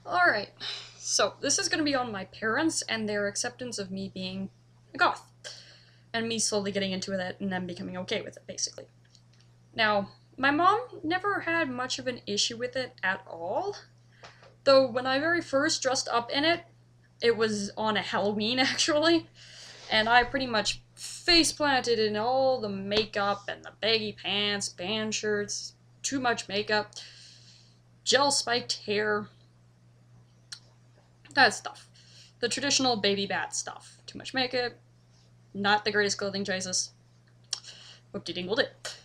Alright, so this is going to be on my parents and their acceptance of me being a goth, and me slowly getting into it and then becoming okay with it, basically. Now, my mom never had much of an issue with it at all, though when I very first dressed up in it, it was on a Halloween, actually, and I pretty much face planted in all the makeup and the baggy pants, band shirts, too much makeup, gel spiked hair, that stuff. The traditional baby bat stuff. Too much makeup, not the greatest clothing choices. Whoop-de-dingled it.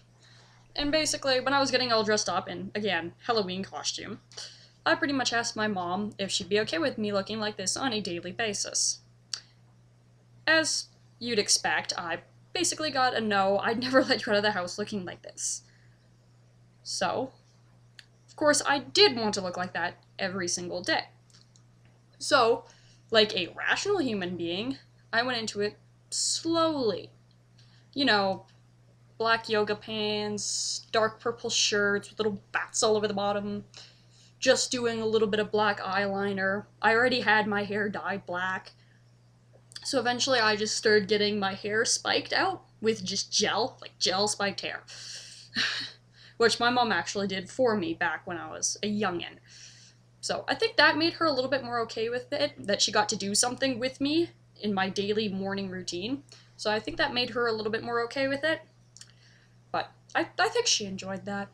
And basically, when I was getting all dressed up in, again, Halloween costume, I pretty much asked my mom if she'd be okay with me looking like this on a daily basis. As you'd expect, I basically got a no. I'd never let you out of the house looking like this. So, of course, I did want to look like that every single day. So, like a rational human being, I went into it slowly. You know, black yoga pants, dark purple shirts with little bats all over the bottom, just doing a little bit of black eyeliner. I already had my hair dyed black. So eventually I just started getting my hair spiked out with just gel, like gel spiked hair. Which my mom actually did for me back when I was a youngin'. So I think that made her a little bit more okay with it, that she got to do something with me in my daily morning routine. So I think that made her a little bit more okay with it. But I think she enjoyed that.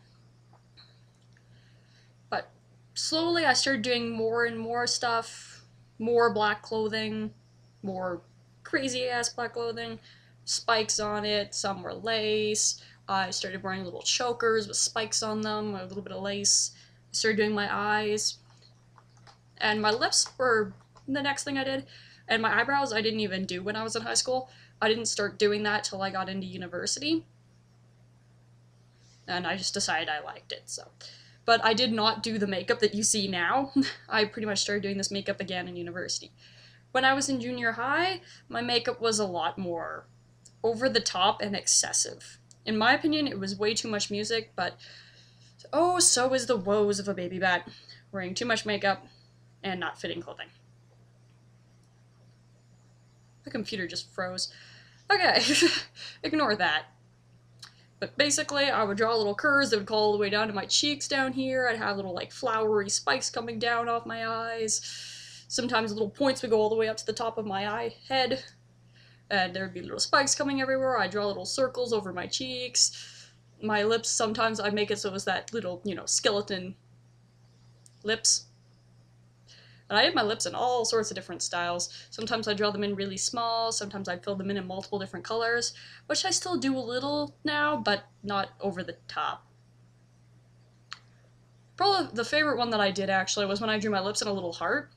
But slowly I started doing more and more stuff, more black clothing, more crazy-ass black clothing, spikes on it, some were lace. I started wearing little chokers with spikes on them, a little bit of lace. I started doing my eyes. And my lips were the next thing I did. And my eyebrows I didn't even do when I was in high school. I didn't start doing that till I got into university. And I just decided I liked it, so. But I did not do the makeup that you see now. I pretty much started doing this makeup again in university. When I was in junior high, my makeup was a lot more over the top and excessive. In my opinion, it was way too much music, but oh, so is the woes of a baby bat. Wearing too much makeup and not fitting clothing. The computer just froze. Okay, ignore that. But basically, I would draw little curves that would go all the way down to my cheeks down here. I'd have little, like, flowery spikes coming down off my eyes. Sometimes little points would go all the way up to the top of my head. And there would be little spikes coming everywhere. I'd draw little circles over my cheeks. My lips, sometimes I'd make it so it was that little, skeleton lips. And I did my lips in all sorts of different styles. Sometimes I draw them in really small, sometimes I fill them in multiple different colors, which I still do a little now, but not over the top. Probably the favorite one that I did, actually, was when I drew my lips in a little heart.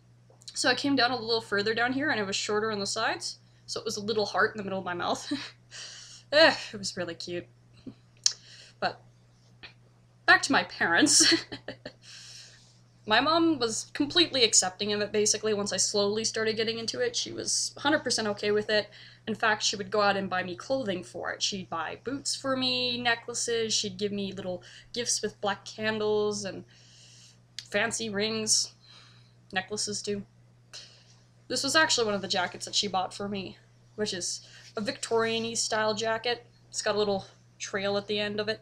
So I came down a little further down here, and it was shorter on the sides, so it was a little heart in the middle of my mouth. It was really cute. But back to my parents. My mom was completely accepting of it, basically, once I slowly started getting into it. She was 100% okay with it. In fact, she would go out and buy me clothing for it. She'd buy boots for me, necklaces, she'd give me little gifts with black candles and fancy rings. Necklaces, too. This was actually one of the jackets that she bought for me, which is a Victorian-y style jacket. It's got a little trail at the end of it.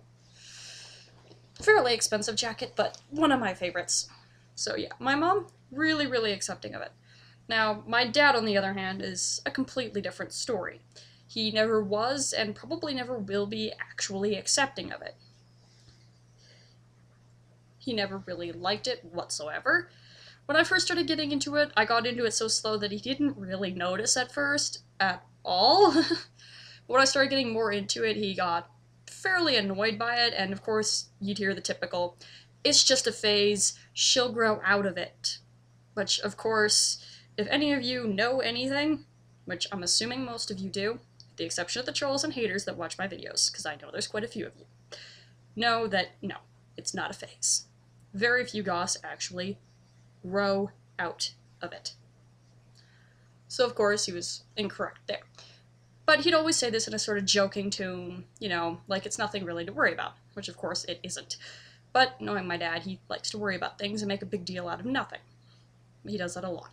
Fairly expensive jacket, but one of my favorites. So yeah, my mom, really, really accepting of it. Now, my dad, on the other hand, is a completely different story. He never was, and probably never will be, actually accepting of it. He never really liked it whatsoever. When I first started getting into it, I got into it so slow that he didn't really notice at first, at all. When I started getting more into it, he got fairly annoyed by it, and of course, you'd hear the typical, "It's just a phase, she'll grow out of it." Which, of course, if any of you know anything, which I'm assuming most of you do, with the exception of the trolls and haters that watch my videos, because I know there's quite a few of you, know that, no, it's not a phase. Very few goths actually grow out of it. So, of course, he was incorrect there. But he'd always say this in a sort of joking tone, like it's nothing really to worry about, which of course it isn't. But knowing my dad, he likes to worry about things and make a big deal out of nothing. He does that a lot.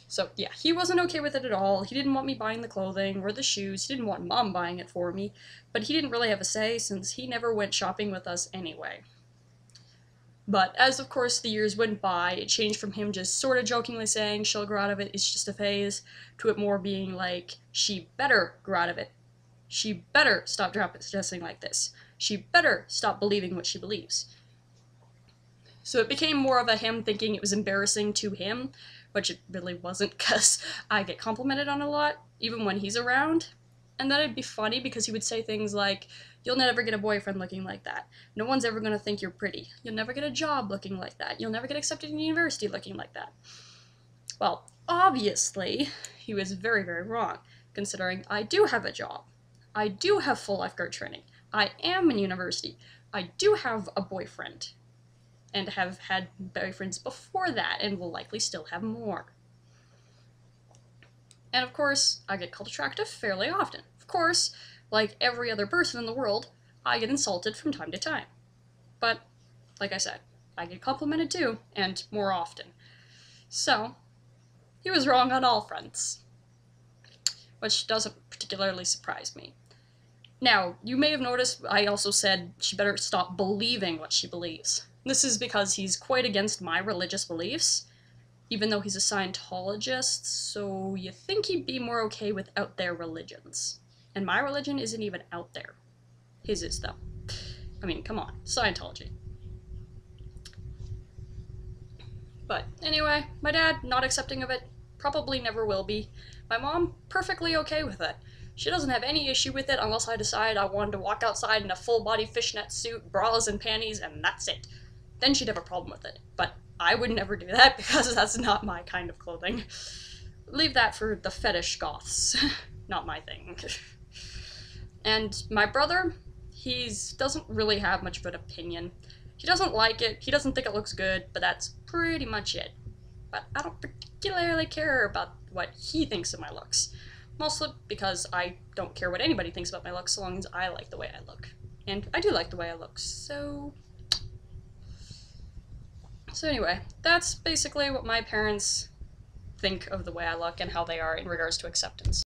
So yeah, he wasn't okay with it at all. He didn't want me buying the clothing or the shoes. He didn't want Mom buying it for me, but he didn't really have a say since he never went shopping with us anyway. But as, of course, the years went by, it changed from him just sort of jokingly saying she'll grow out of it, it's just a phase, to it more being like, she better grow out of it. She better stop dressing like this. She better stop believing what she believes. So it became more of a him thinking it was embarrassing to him, which it really wasn't, because I get complimented on a lot, even when he's around. And then it'd be funny because he would say things like, you'll never get a boyfriend looking like that. No one's ever going to think you're pretty. You'll never get a job looking like that. You'll never get accepted in university looking like that. Well, obviously, he was very, very wrong, considering I do have a job. I do have full lifeguard training. I am in university. I do have a boyfriend. And have had boyfriends before that, and will likely still have more. And of course, I get called attractive fairly often. Of course, like every other person in the world, I get insulted from time to time. But, like I said, I get complimented too, and more often. So, he was wrong on all fronts. Which doesn't particularly surprise me. Now, you may have noticed I also said she better stop believing what she believes. This is because he's quite against my religious beliefs, even though he's a Scientologist, so you think he'd be more okay with out there religions. And my religion isn't even out there. His is, though. I mean, come on, Scientology. But anyway, my dad, not accepting of it, probably never will be. My mom, perfectly okay with it. She doesn't have any issue with it unless I decide I wanted to walk outside in a full-body fishnet suit, bras and panties, and that's it. Then she'd have a problem with it. But I would never do that because that's not my kind of clothing. Leave that for the fetish goths. Not my thing. And my brother, he doesn't really have much of an opinion. He doesn't like it, he doesn't think it looks good, but that's pretty much it. But I don't particularly care about what he thinks of my looks. Mostly because I don't care what anybody thinks about my looks so long as I like the way I look. And I do like the way I look, so... So anyway, that's basically what my parents think of the way I look and how they are in regards to acceptance.